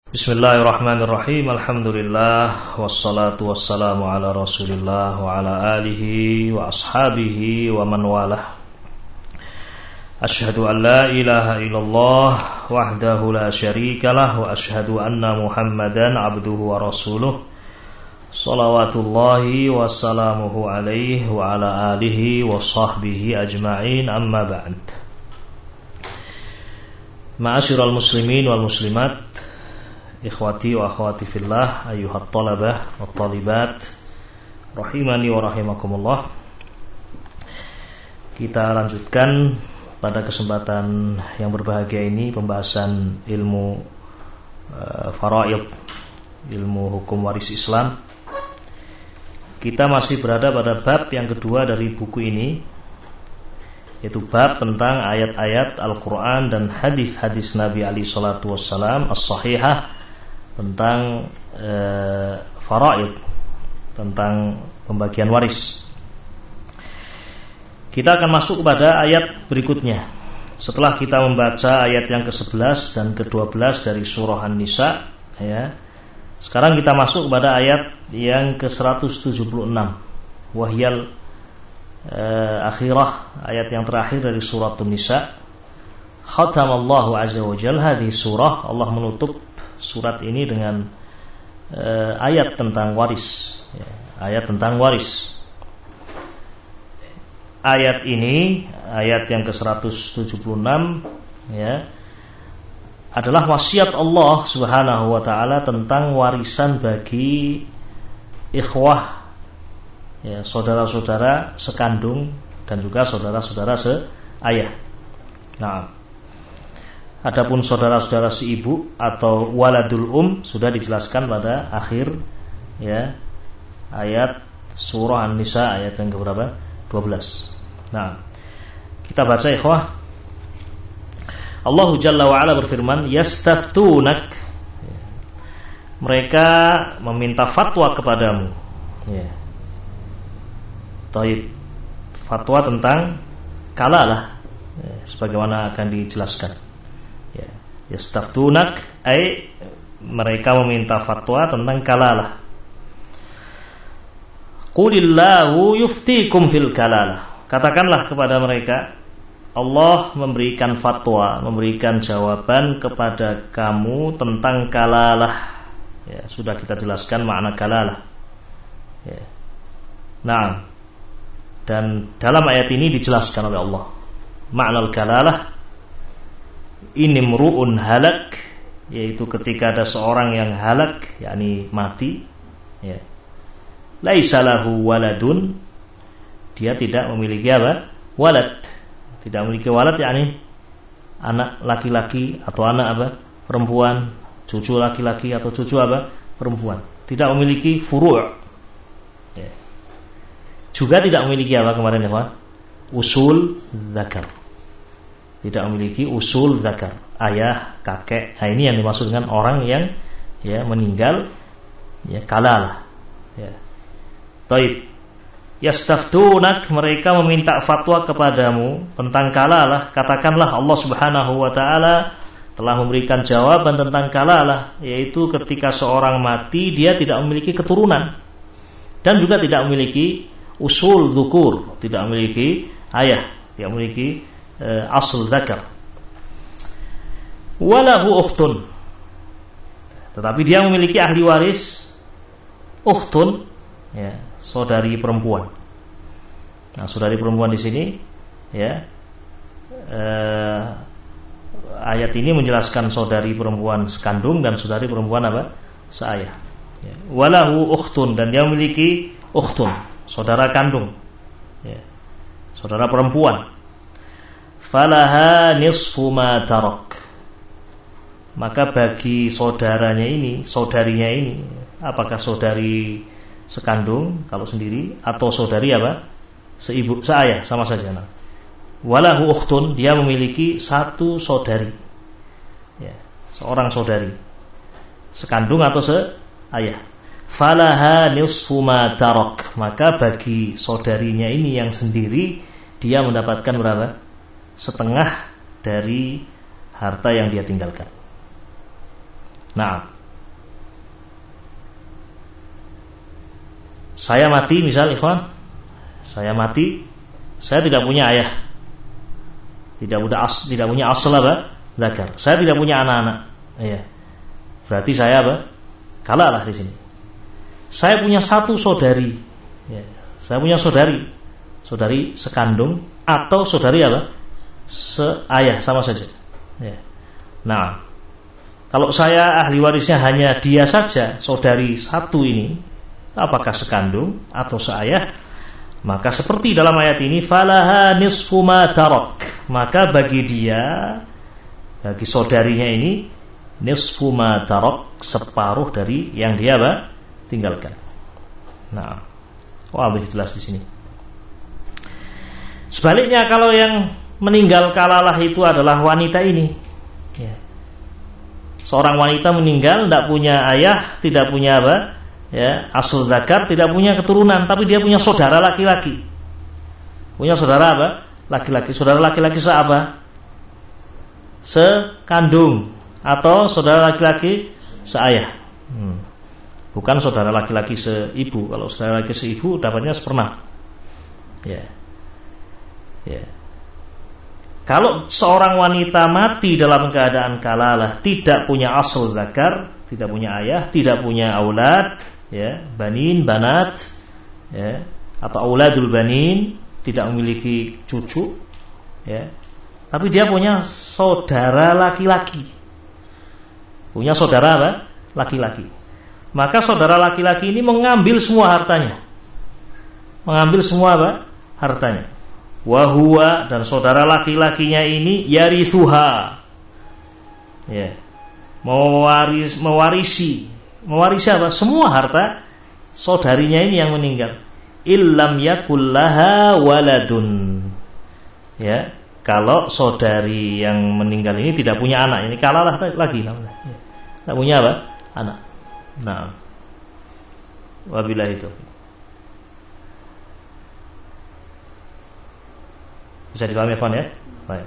Bismillahirrahmanirrahim. Alhamdulillah wassalatu wassalamu ala Rasulillah wa ala alihi wa ashabihi wa man walah. Asyhadu an la ilaha illallah wahdahu la syarikalah wa asyhadu anna Muhammadan abduhu wa rasuluh. Shalawatullahi wa salamuhu alaihi wa ala alihi wa sahbihi ajma'in, amma ba'd. Ma'asyiral muslimin wal muslimat, ikhwati wa akhwati fillah, ayyuhat talabah wa talibat, rahimani wa rahimakumullah. Kita lanjutkan pada kesempatan yang berbahagia ini pembahasan ilmu faraid, ilmu hukum waris Islam. Kita masih berada pada bab yang kedua dari buku ini, yaitu bab tentang ayat-ayat Al-Quran dan hadis-hadis Nabi alaihi salatu wassalam as-sahihah tentang faraid, tentang pembagian waris. Kita akan masuk kepada ayat berikutnya. Setelah kita membaca ayat yang ke-11 dan ke-12 dari surah An-Nisa, ya. Sekarang kita masuk kepada ayat yang ke-176. Wahyal akhirah, ayat yang terakhir dari surah An-Nisa. Khatamallahu azza wa jalla hadhihi surah. Allah menutup surat ini dengan ayat tentang waris, ya, ayat tentang waris. Ayat ini, ayat yang ke-176, ya, adalah wasiat Allah Subhanahu wa taala tentang warisan bagi ikhwah, ya, saudara-saudara sekandung dan juga saudara-saudara seayah. Nah, adapun saudara-saudara seibu atau waladul sudah dijelaskan pada akhir, ya, ayat surah An-Nisa ayat yang keberapa? 12. Nah, kita baca ikhwah. Allah Jalla wa Ala berfirman, yastaftunak, mereka meminta fatwa kepadamu, ya. Taib, fatwa tentang kalalah, ya, sebagaimana akan dijelaskan. Yastaftunak, ay mereka meminta fatwa tentang kalalah. Qulillahu yuftikum fil kalalah. Katakanlah kepada mereka, Allah memberikan fatwa, memberikan jawaban kepada kamu tentang kalalah. Ya, sudah kita jelaskan makna kalalah. Ya. Nah, dan dalam ayat ini dijelaskan oleh Allah makna kalalah. Ini mru'un halak, yaitu ketika ada seorang yang halak, yakni mati, ya. Laisa lahu waladun, dia tidak memiliki apa? Walad. Tidak memiliki walad, yakni anak laki-laki atau anak apa? Perempuan, cucu laki-laki atau cucu apa? Perempuan. Tidak memiliki furu'. Ya. Juga tidak memiliki apa kemarin ya, usul zakar. Tidak memiliki usul zakar, ayah, kakek. Nah, ini yang dimaksud dengan orang yang, ya, meninggal, ya, kalalah, ya. Taib. Yastaftunak, mereka meminta fatwa kepadamu tentang kalalah. Katakanlah Allah Subhanahu wa taala telah memberikan jawaban tentang kalalah, yaitu ketika seorang mati dia tidak memiliki keturunan dan juga tidak memiliki usul dzukur, tidak memiliki ayah, tidak memiliki asal zakar. Walahu ukhtun, tetapi dia memiliki ahli waris ukhtun, ya, saudari perempuan. Nah, saudari perempuan di sini, ya, ayat ini menjelaskan saudari perempuan sekandung dan saudari perempuan apa? Seayah. Ya. Walahu ukhtun, dan dia memiliki ukhtun, saudara kandung, ya, saudara perempuan. Falaha nisfu ma tarak, maka bagi saudaranya ini, saudarinya ini, apakah saudari sekandung kalau sendiri atau saudari apa? Seibu, seayah, sama saja. Nah. Walahu ukhtun, dia memiliki satu saudari, ya, seorang saudari sekandung atau seayah. Falaha nisfu ma tarak, maka bagi saudarinya ini yang sendiri dia mendapatkan berapa? Setengah dari harta yang dia tinggalkan. Nah, Saya mati, misal ikhwan, saya mati, saya tidak punya ayah, tidak punya asal apa? Zakar. Saya tidak punya anak-anak. Ya. Berarti saya apa? Kalah di sini. Saya punya satu saudari. Ya. Saya punya saudari sekandung atau saudari apa? Seayah, sama saja. Ya. Nah, kalau saya ahli warisnya hanya dia saja, saudari satu ini, apakah sekandung atau seayah, maka seperti dalam ayat ini, falaha nisfu ma tarak, maka bagi saudarinya ini, nisfu ma tarak, separuh dari yang dia apa? Tinggalkan. Nah, lebih jelas di sini. Sebaliknya, kalau yang meninggal kalalah itu adalah wanita ini, ya. Seorang wanita meninggal, tidak punya ayah, tidak punya apa? Ya, asal zakar, tidak punya keturunan, tapi dia punya saudara laki-laki. Punya saudara apa? Laki-laki. Saudara laki-laki seapa? Sekandung atau saudara laki-laki seayah. Bukan saudara laki-laki seibu. Kalau saudara laki seibu dapatnya seperempat. Ya. Ya. Kalau seorang wanita mati dalam keadaan kalalah, tidak punya asal zakar, tidak punya ayah, tidak punya aulad, ya, banin, banat, ya, atau auladul banin, tidak memiliki cucu, ya, tapi dia punya saudara laki-laki, punya saudara apa? Laki-laki. Maka saudara laki-laki ini mengambil semua hartanya, mengambil semua apa? Hartanya. Wahuwa, dan saudara laki-lakinya ini yarithuha, ya, mewarisi apa? Semua harta saudarinya ini yang meninggal. Illam yakul laha waladun, ya, kalau saudari yang meninggal ini tidak punya anak, ini kalalah lagi, tidak punya apa? Anak. Nah, wabillahi taufiq. Bisa dipahami ya? Baik.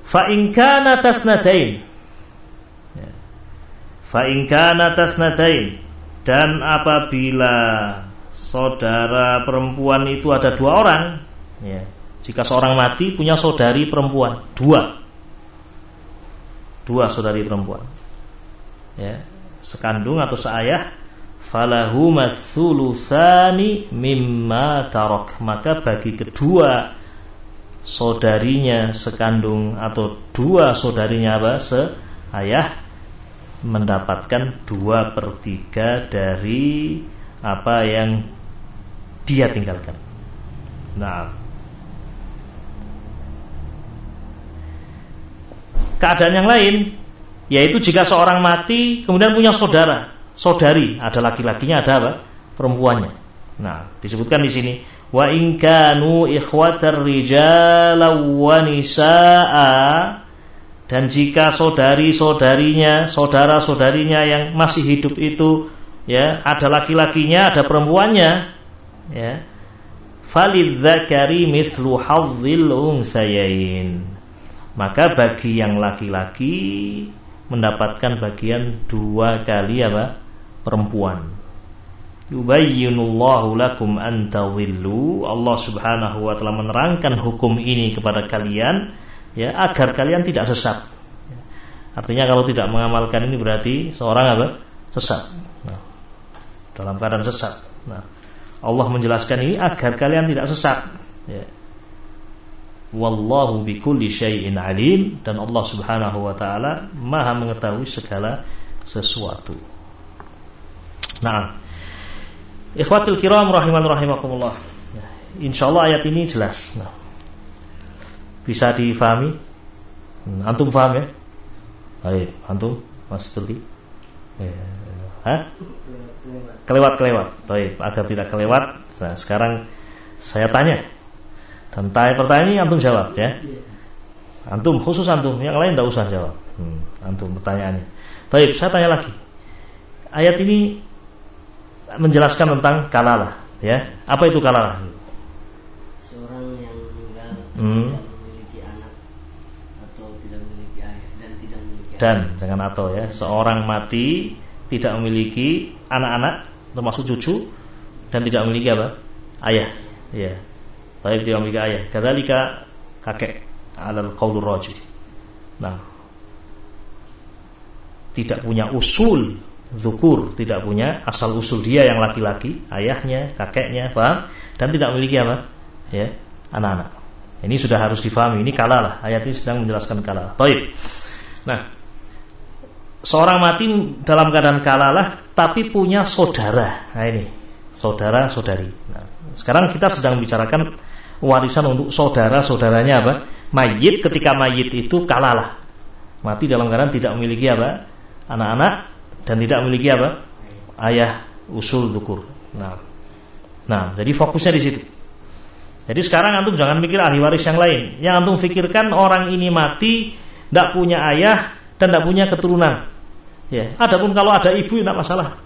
Fa in kana tasnatain, fa in kana tasnatain, dan apabila saudara perempuan itu ada dua orang, ya. Jika seorang mati punya saudari perempuan dua saudari perempuan, ya, sekandung atau seayah, falahu matsulusani mimma tarak, maka bagi kedua saudarinya sekandung atau dua saudarinya apa? Seayah, mendapatkan 2/3 dari apa yang dia tinggalkan. Nah, keadaan yang lain, yaitu jika seorang mati kemudian punya saudari, ada laki-lakinya, ada apa? Perempuannya. Nah, disebutkan di sini, wa in kanu ikhwatar rijala wa nisaa, dan jika saudara-saudarinya yang masih hidup itu, ya, ada laki-lakinya, ada perempuannya, ya, falidzakari mithlu hadzil unsayain, maka bagi yang laki-laki mendapatkan bagian 2 kali apa? Perempuan. Yubayyinullahu lakum an tadhillu, Allah Subhanahu wa taala menerangkan hukum ini kepada kalian, ya, agar kalian tidak sesat. Artinya kalau tidak mengamalkan ini berarti seorang apa? Sesat. Nah, dalam keadaan sesat. Nah, Allah menjelaskan ini agar kalian tidak sesat, ya. Wallahu bikulli syai'in alim, dan Allah Subhanahu wa taala Maha mengetahui segala sesuatu. Nah, ikhwatul kiram rahiman rahimakumullah. Insyaallah ayat ini jelas. Nah, bisa difahami? Antum paham ya? Baik, antum Mas Tuli. Kelewat. Baik, agar tidak kelewat. Nah, sekarang saya tanya. Dan pertanyaan ini antum jawab, ya. Antum, khusus antum, yang lain tidak usah jawab. Antum pertanyaannya. Baik, saya tanya lagi. Ayat ini menjelaskan tentang kalalah, ya. Apa itu kalalah? Seorang yang meninggal tidak memiliki anak atau tidak memiliki ayah dan tidak memiliki dan anak. Jangan atau, ya. Seorang mati tidak memiliki anak-anak termasuk cucu dan tidak memiliki apa? Ayah. Ya. Tapi tidak memiliki ayah. Kadzalika kakek alal qaulur rajih. Nah, tidak punya usul dzukur, tidak punya asal usul dia yang laki-laki, ayahnya, kakeknya, paham? Dan tidak memiliki apa? Ya, anak-anak. Ini sudah harus difahami. Ini kalalah. Ayat ini sedang menjelaskan kalalah. Baik. Nah, seorang mati dalam keadaan kalalah tapi punya saudara. Nah ini, saudara-saudari. Nah, sekarang kita sedang bicarakan warisan untuk saudara-saudaranya apa? Mayit, ketika mayit itu kalalah. Mati dalam keadaan tidak memiliki apa? Anak-anak dan tidak memiliki apa? Ayah usul dzukur. Nah, jadi fokusnya di situ. Jadi sekarang antum jangan mikir ahli waris yang lain. Yang antum pikirkan orang ini mati tidak punya ayah dan tidak punya keturunan. Ya, adapun kalau ada ibu tidak masalah.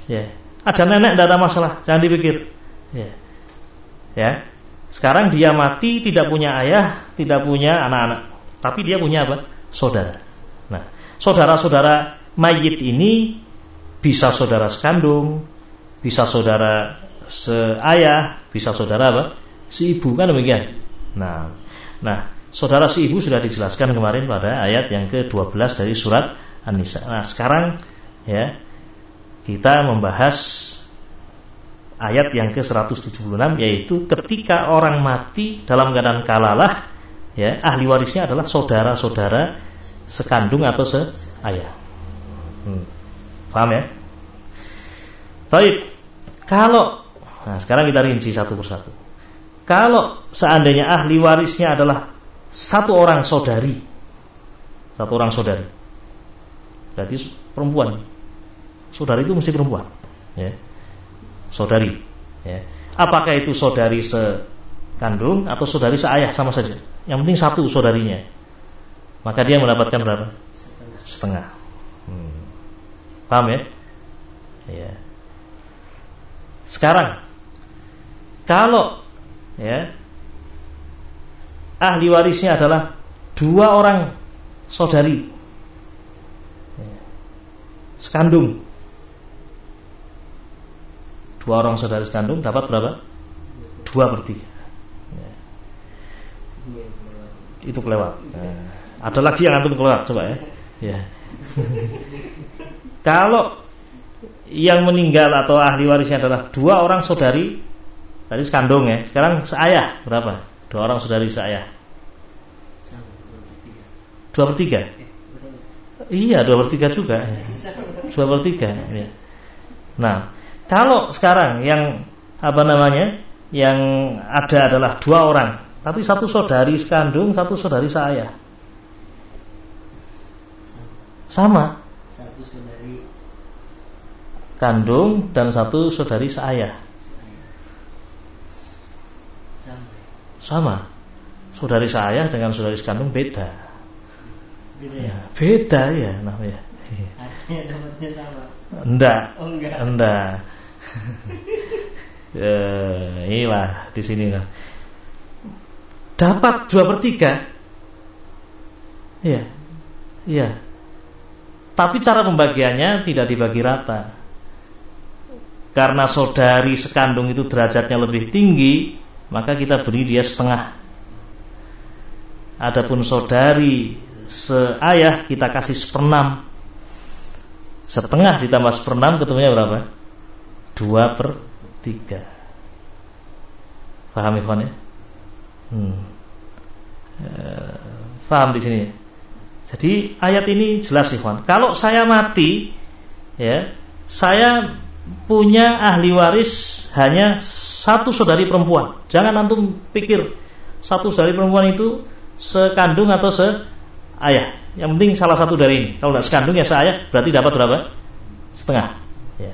Ya, ada nenek tidak ada masalah. Jangan dipikir. Ya. Sekarang dia mati tidak punya ayah, tidak punya anak-anak, tapi dia punya apa? Saudara. Nah, saudara-saudara mayit ini bisa saudara sekandung, bisa saudara seayah, bisa saudara apa? Si ibu, kan demikian. Nah, saudara si ibu sudah dijelaskan kemarin pada ayat yang ke-12 dari surat An-Nisa. Nah, sekarang ya kita membahas ayat yang ke-176, yaitu ketika orang mati dalam keadaan kalalah, ya, ahli warisnya adalah saudara-saudara sekandung atau seayah. Paham ya? Baik. Nah, sekarang kita rinci satu persatu. Kalau seandainya ahli warisnya adalah satu orang saudari, berarti perempuan. Saudari itu mesti perempuan, ya. Saudari, ya. Apakah itu saudari sekandung atau saudari seayah, sama saja. Yang penting satu saudarinya, maka dia mendapatkan berapa? Setengah. Paham ya? Ya. Sekarang, kalau ya ahli warisnya adalah dua orang saudari sekandung, dua orang saudari sekandung dapat berapa? 2/3. Ya. Itu kelewat. Nah, ada lagi yang antum kelewat, coba ya. Ya. Kalau yang meninggal atau ahli warisnya adalah dua orang saudari, tadi sekandung ya, sekarang seayah berapa? Dua orang saudari seayah. 2/3. Iya, 2/3 juga. 2/3. Ya. Nah, kalau sekarang yang yang ada adalah dua orang, tapi satu saudari sekandung, satu saudari seayah. Sama. Satu saudari kandung dan satu saudari seayah. Sama. Saudari seayah dengan saudari sekandung beda. Beda ya namanya. Artinya dapatnya sama. Enggak. Oh, enggak. Enggak. Inilah di sini lah. Dapat 2/3. Iya. Iya. Tapi cara pembagiannya tidak dibagi rata. Karena saudari sekandung itu derajatnya lebih tinggi, maka kita beri dia setengah. Adapun saudari seayah kita kasih 1/6. Setengah ditambah 1/6 ketemunya berapa? 2/3. Paham ikhwan ya? Paham di sini. Jadi ayat ini jelas ikhwan. Kalau saya mati, ya, saya punya ahli waris hanya satu saudari perempuan. Jangan antum pikir satu saudari perempuan itu sekandung atau seayah. Yang penting salah satu dari ini. Kalau tidak sekandung ya seayah, berarti dapat berapa? Setengah. Ya.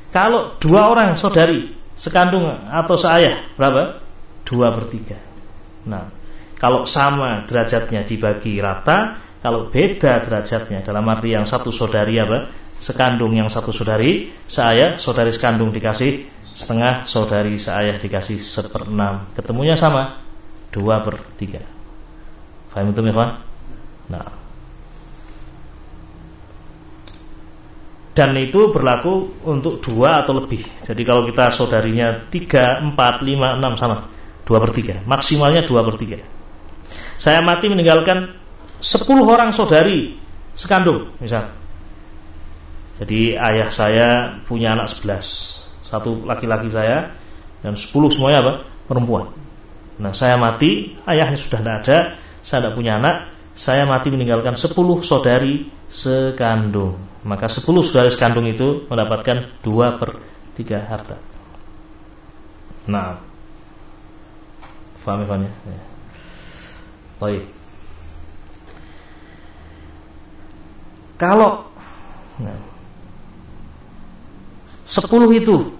Kalau dua orang saudari sekandung atau seayah, berapa? 2/3. Nah, kalau sama derajatnya dibagi rata. Kalau beda derajatnya, dalam arti yang satu saudari apa? Sekandung, yang satu saudari seayah, saudari sekandung dikasih setengah, saudari seayah dikasih 1/6. Ketemunya sama 2/3. Paham itu, ikhwan? Nah. Dan itu berlaku untuk 2 atau lebih. Jadi kalau kita saudarinya 3, 4, 5, 6 sama 2/3. Maksimalnya 2/3. Saya mati meninggalkan 10 orang saudari sekandung misal. Jadi ayah saya punya anak 11, 1 laki-laki saya dan 10 semuanya apa? Perempuan. Nah, saya mati, ayahnya sudah tidak ada, saya tidak punya anak, saya mati meninggalkan 10 saudari sekandung. Maka 10 saudari sekandung itu mendapatkan 2/3 harta. Nah, paham ya? Baik. Kalau 10 itu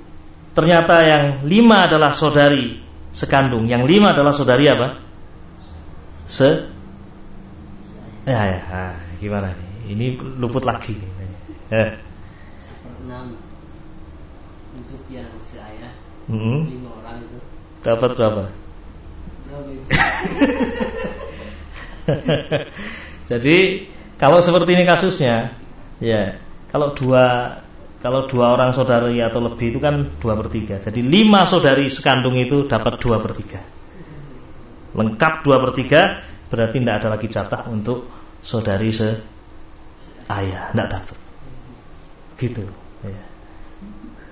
ternyata yang 5 adalah saudari sekandung, yang 5 adalah saudari apa? Gimana nih? Ini luput lagi. 1/6 untuk yang seayah, 5 orang itu dapat berapa? Berapa itu? Jadi kalau seperti ini kasusnya, ya kalau dua orang saudari atau lebih itu kan 2/3. Jadi 5 saudari sekandung itu dapat 2/3. Lengkap 2/3, berarti tidak ada lagi jatah untuk saudari seayah, tidak dapat. Gitu. Ya.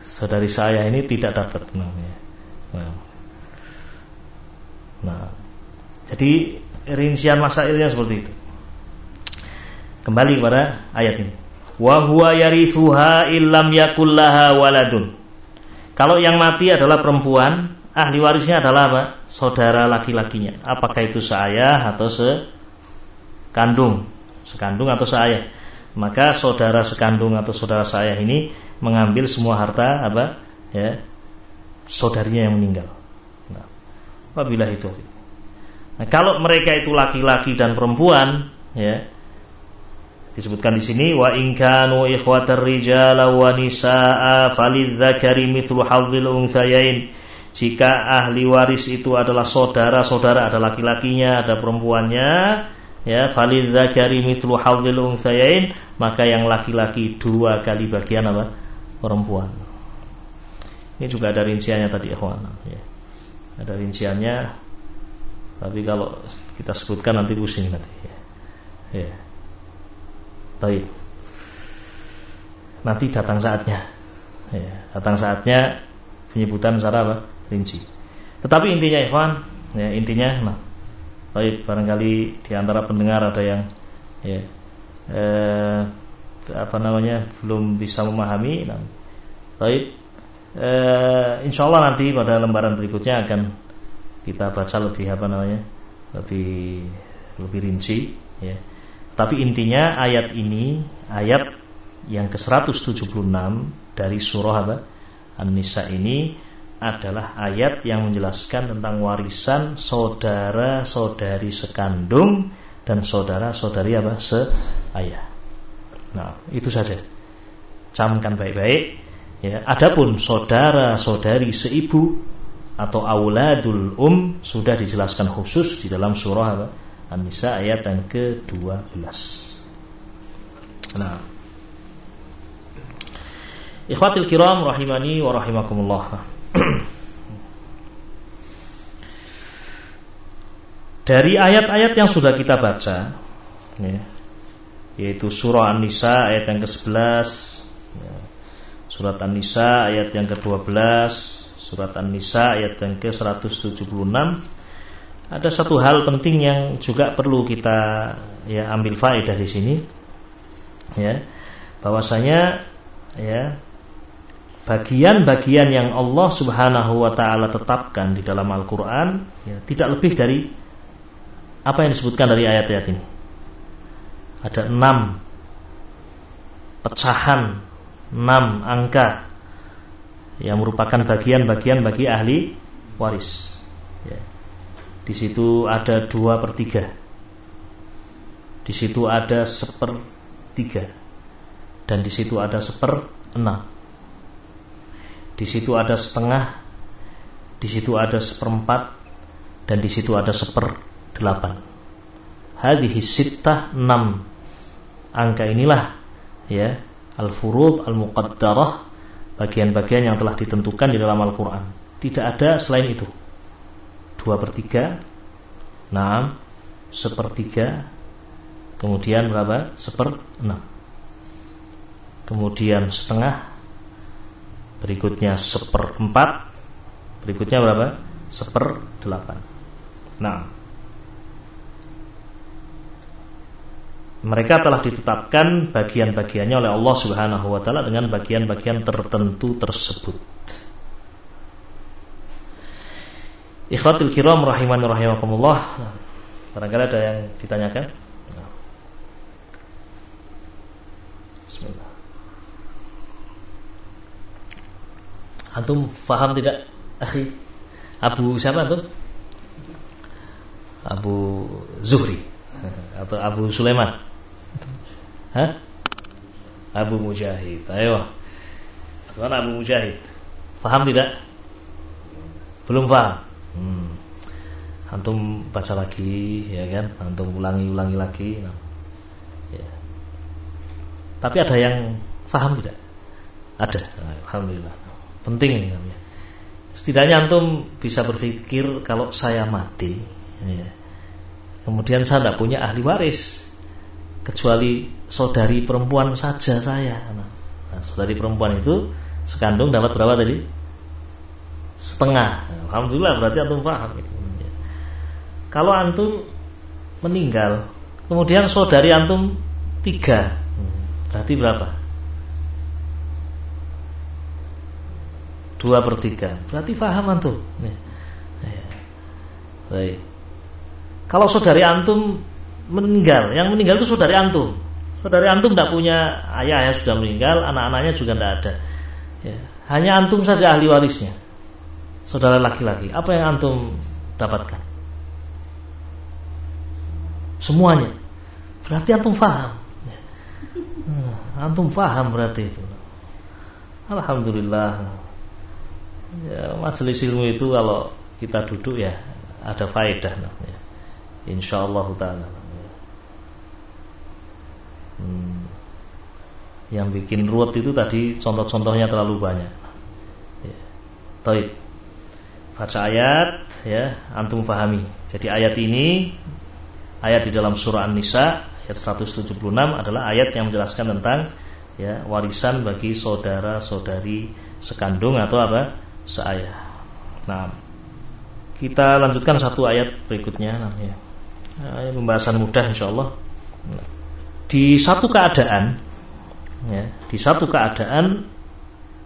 Saudari seayah ini tidak dapat namanya. Nah, jadi rincian masailnya seperti itu. Kembali kepada ayat ini. Wa huwa yarithuha illam yakul laha waladun. Kalau yang mati adalah perempuan, ahli warisnya adalah apa? Saudara laki-lakinya. Apakah itu seayah atau sekandung? Sekandung atau seayah? Maka saudara sekandung atau saudara seayah ini mengambil semua harta apa? Ya, saudarinya yang meninggal. Nah, apabila itu. Nah, kalau mereka itu laki-laki dan perempuan, ya, disebutkan di sini wa in kanu ikhwatar rijala wa nisaa falidzakari mithlu hadzil unthayain. Jika ahli waris itu adalah saudara-saudara, ada laki-lakinya, ada perempuannya, ya, falidzakari mithlu hadzil unthayain, maka yang laki-laki 2 kali bagian apa? Perempuan. Ini juga ada rinciannya tadi, ikhwan, ya. Ada rinciannya, tapi kalau kita sebutkan nanti pusing nanti, ya. Ya. Baik. Nanti datang saatnya, ya, datang saatnya penyebutan secara apa? Rinci. Tetapi intinya, ikhwan, ya, intinya, nah, baik, barangkali di antara pendengar ada yang, ya, belum bisa memahami. Nah, baik, insyaallah nanti pada lembaran berikutnya akan kita baca lebih lebih rinci, ya. Tapi intinya ayat ini, ayat yang ke-176 dari surah apa? An-Nisa ini adalah ayat yang menjelaskan tentang warisan saudara-saudari sekandung dan saudara-saudari apa? Seayah. Nah, itu saja. Camkan baik-baik, ya. Adapun saudara-saudari seibu atau auladul sudah dijelaskan khusus di dalam surah apa? An-Nisa ayat yang ke-12. Nah, ikhwatil kiram rahimani wa rahimakumullah. Dari ayat-ayat yang sudah kita baca, ya, yaitu surah An-Nisa ayat yang ke-11, ya, surat An-Nisa ayat yang ke-12, surat An-Nisa ayat yang ke-176, ada satu hal penting yang juga perlu kita, ya, ambil faedah di sini, ya, bahwasanya, ya, bagian-bagian yang Allah Subhanahu wa taala tetapkan di dalam Al-Qur'an, ya, tidak lebih dari apa yang disebutkan dari ayat-ayat ini. Ada 6 pecahan, 6 angka yang merupakan bagian-bagian bagi ahli waris, ya. Di situ ada 2/3, di situ ada 1/3, dan di situ ada 1/6, di situ ada setengah, di situ ada 1/4, dan di situ ada 1/8. Hadhihi sittah, 6 angka inilah, ya, al-furud al-muqaddarah, bagian-bagian yang telah ditentukan di dalam Al-Quran. Tidak ada selain itu. 2/3, 6, 1/3, kemudian berapa? 1/6, kemudian setengah, berikutnya 1/4, berikutnya berapa? 1/8. Nah, mereka telah ditetapkan bagian-bagiannya oleh Allah Subhanahu wa taala dengan bagian-bagian tertentu tersebut. Ikhwatul kiram rahimani rahimakumullah. Barangkali ada yang ditanyakan? Bismillah. Antum faham tidak, akhi? Abu siapa antum? Abu Zuhri atau Abu Sulaiman? Hah? Abu Mujahid. Ayo. Mana Abu Mujahid? Faham tidak? Belum faham. Antum baca lagi, ya kan? Antum ulangi lagi. Nah. Ya. Tapi ada yang faham tidak? Ada. Alhamdulillah. Penting ini namanya. Setidaknya antum bisa berpikir, kalau saya mati, ya, kemudian saya tidak punya ahli waris kecuali saudari perempuan saja saya. Nah, saudari perempuan itu sekandung dapat berapa tadi? Setengah. Alhamdulillah, berarti antum paham. Kalau antum meninggal, kemudian saudari antum 3, berarti berapa? 2/3. Berarti paham antum. Baik. Kalau saudari antum meninggal, yang meninggal itu saudari antum. Saudari antum tidak punya ayah yang sudah meninggal, anak-anaknya juga tidak ada. Ya. Hanya antum saja ahli warisnya. Saudara laki-laki, apa yang antum dapatkan? Semuanya. Berarti antum faham. Antum faham berarti itu. Alhamdulillah. Ya, majelis ilmu itu kalau kita duduk ya ada faedah namanya. Insyaallah taala. Yang bikin ruwet itu tadi contoh-contohnya terlalu banyak. Ya. Baik. Baca ayat, ya, antum fahami. Jadi ayat ini, ayat di dalam surah An-Nisa ayat 176 adalah ayat yang menjelaskan tentang, ya, warisan bagi saudara-saudari sekandung atau apa? Seayah. Nah, kita lanjutkan satu ayat berikutnya, namanya. Pembahasan mudah insyaallah. Di satu keadaan, ya, di satu keadaan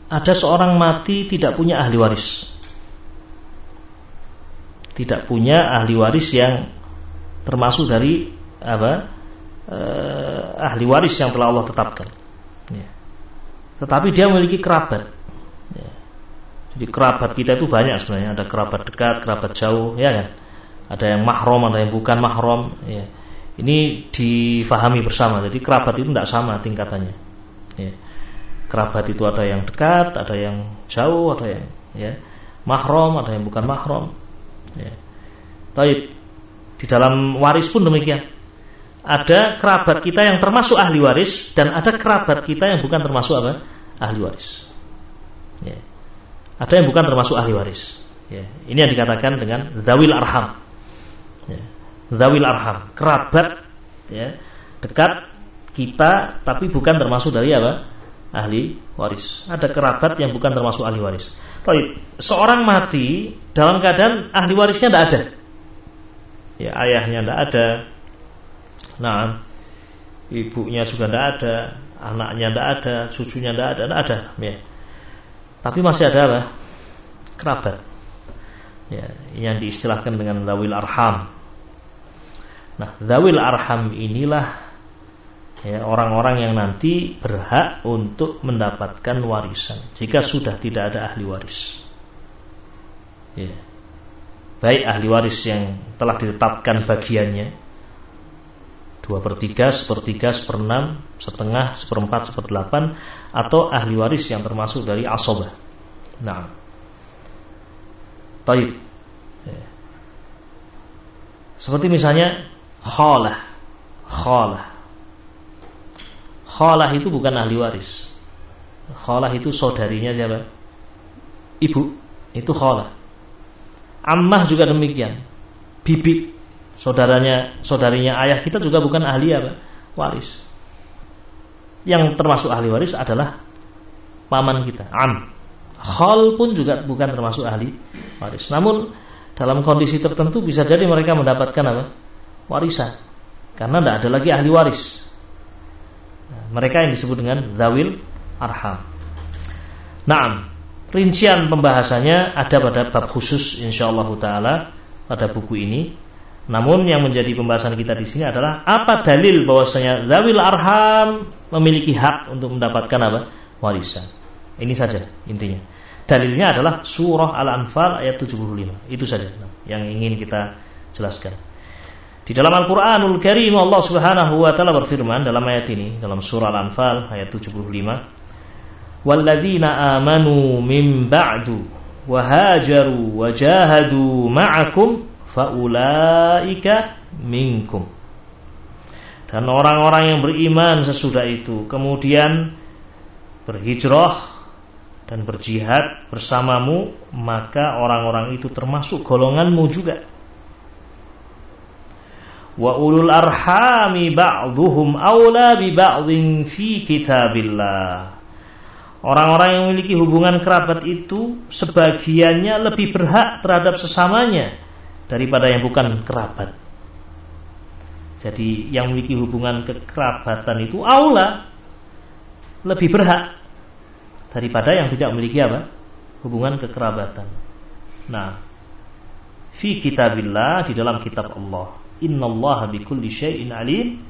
ada seorang mati tidak punya ahli waris. Tidak punya ahli waris yang termasuk dari apa? Ahli waris yang telah Allah tetapkan. Ya. Tetapi dia memiliki kerabat. Ya. Jadi kerabat kita itu banyak sebenarnya. Ada kerabat dekat, kerabat jauh, ya kan? Ada yang mahram, ada yang bukan mahram. Ya. Ini difahami bersama. Jadi kerabat itu tidak sama tingkatannya. Ya. Kerabat itu ada yang dekat, ada yang jauh, ada yang, ya, mahram, ada yang bukan mahram. Ya. Taib. Di dalam waris pun demikian. Ada kerabat kita yang termasuk ahli waris dan ada kerabat kita yang bukan termasuk apa? Ahli waris. Ya. Ada yang bukan termasuk ahli waris. Ya. Ini yang dikatakan dengan dzawil arham. Ya. Dzawil arham, kerabat, ya, dekat kita tapi bukan termasuk dari apa? Ahli waris. Ada kerabat yang bukan termasuk ahli waris. Taib. Seorang mati dalam keadaan ahli warisnya tidak ada. Ya, ayahnya tidak ada. Nah, ibunya juga tidak ada, anaknya tidak ada, cucunya tidak ada, ya. Tapi masih ada apa? Kerabat. Ya, yang diistilahkan dengan dzawil arham. Nah, dzawil arham inilah, ya, orang-orang yang nanti berhak untuk mendapatkan warisan jika sudah tidak ada ahli waris. Ya. Baik ahli waris yang telah ditetapkan bagiannya 2/3, 1/3, 1/6, setengah, 1/4, 1/8, atau ahli waris yang termasuk dari asabah. Nah, taib. Ya. Seperti misalnya khalah Khalah itu bukan ahli waris. Khalah itu saudarinya siapa? Ibu. Itu khalah. Ammah juga demikian. Bibi, saudarinya ayah kita juga bukan ahli apa? Waris. Yang termasuk ahli waris adalah paman kita, am. Khal pun juga bukan termasuk ahli waris. Namun dalam kondisi tertentu bisa jadi mereka mendapatkan apa? Warisan. Karena tidak ada lagi ahli waris. Mereka yang disebut dengan zawil arham. Naam, rincian pembahasannya ada pada bab khusus insyaallah taala pada buku ini. Namun yang menjadi pembahasan kita di sini adalah apa dalil bahwasanya zawil arham memiliki hak untuk mendapatkan apa? Warisan. Ini saja intinya. Dalilnya adalah surah Al-Anfal ayat 75. Itu saja yang ingin kita jelaskan. Di dalam Al-Qur'anul Karim Allah Subhanahu wa taala berfirman dalam ayat ini, dalam surah Al-Anfal ayat 75, "Walladzina amanu min ba'du wa hajaru wa jahadu ma'akum faulaika minkum." Dan orang-orang yang beriman sesudah itu kemudian berhijrah dan berjihad bersamamu, maka orang-orang itu termasuk golonganmu juga. Wa ulul arhami ba'duhum aula bi ba'dhin fi kitabillah. Orang-orang yang memiliki hubungan kerabat itu sebagiannya lebih berhak terhadap sesamanya daripada yang bukan kerabat. Jadi yang memiliki hubungan kekerabatan itu aula, lebih berhak daripada yang tidak memiliki apa? Hubungan kekerabatan. Nah, fi kitabillah, di dalam kitab Allah. Innallaha bikulli syai'in alim.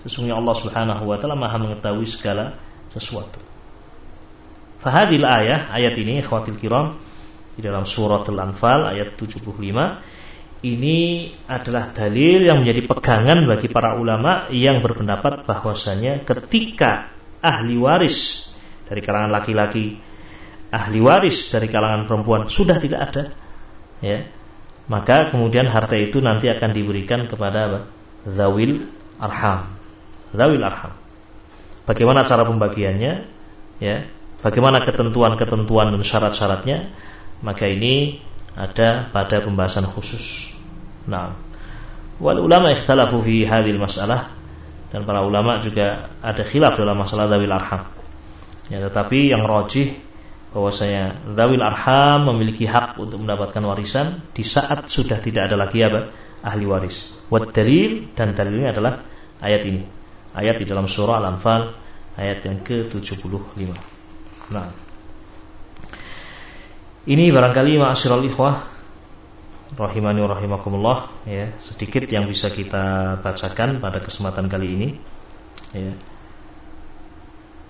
Sesungguhnya Allah Subhanahu wa taala Maha mengetahui segala sesuatu. Fahadil ayat ini ikhwatil kiram di dalam surat Al-Anfal ayat 75 ini adalah dalil yang menjadi pegangan bagi para ulama yang berpendapat bahwasanya ketika ahli waris dari kalangan laki-laki, ahli waris dari kalangan perempuan sudah tidak ada, ya, maka kemudian harta itu nanti akan diberikan kepada apa? Zawil arham. Zawil arham. Bagaimana cara pembagiannya? Ya, bagaimana ketentuan-ketentuan dan syarat-syaratnya? Maka ini ada pada pembahasan khusus. Nah, wal ulama ikhtalafu fi hadhil mas'alah, dan para ulama juga ada khilaf dalam masalah zawil arham. Ya, tetapi yang rajih bahwasanya zawil arham memiliki hak untuk mendapatkan warisan di saat sudah tidak ada lagi apa? Ahli waris. Wad dalil, dan dalilnya adalah ayat ini. Ayat di dalam surah Al-Anfal ayat yang ke-75. Nah, ini barangkali ma'asyiral ikhwah rahimani wa rahimakumullah, ya, sedikit yang bisa kita bacakan pada kesempatan kali ini, ya.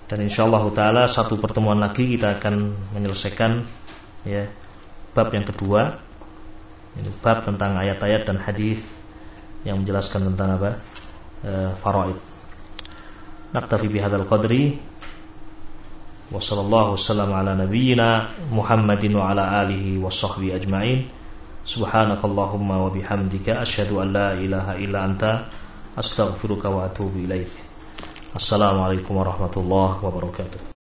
Dan insyaallah taala satu pertemuan lagi kita akan menyelesaikan, ya, bab yang kedua. Ini bab tentang ayat-ayat dan hadis yang menjelaskan tentang apa? Faraid. Naktafi bihadzal qadri. Wa sallallahu wasallam ala nabiyyina Muhammadin wa ala alihi wa sahbihi ajma'in. Subhanakallahumma wa bihamdika asyhadu an la ilaha illa anta astaghfiruka wa atubu ilaik. Assalamualaikum warahmatullahi wabarakatuh.